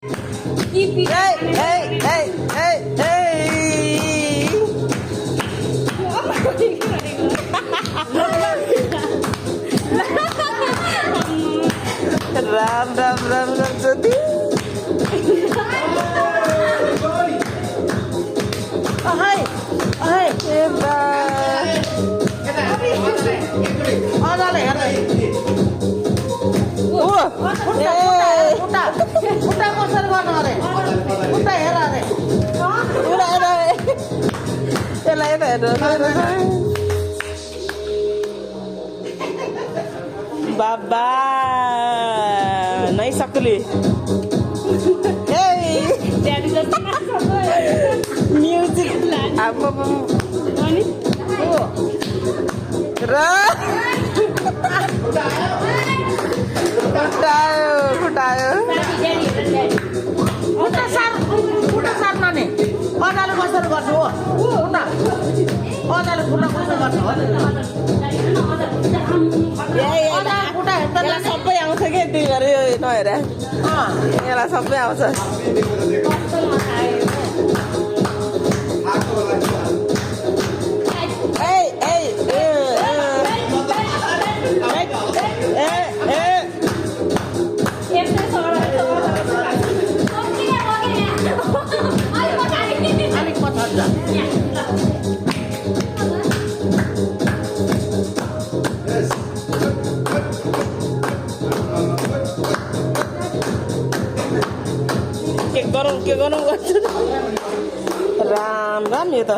Hey, hey, hey, hey, hey. Ram Jodi. Oh, hi. Hi. Eba. Oh, dale, dale. Uta कसरी गर्नु अरे उता हेर अरे उता हेर यसलाई हेर बाबा नै सक्ली म्युजिक अब र खुट्टायो उता सार नानी अदाले कसरी गर्छु हो उता अदाले खुट्टा कसरी गर्छु हो सबै आउँछ कि त्यही भएर यो नहेर यसलाई सबै आउँछ के गरौँ गर्छु राम यो त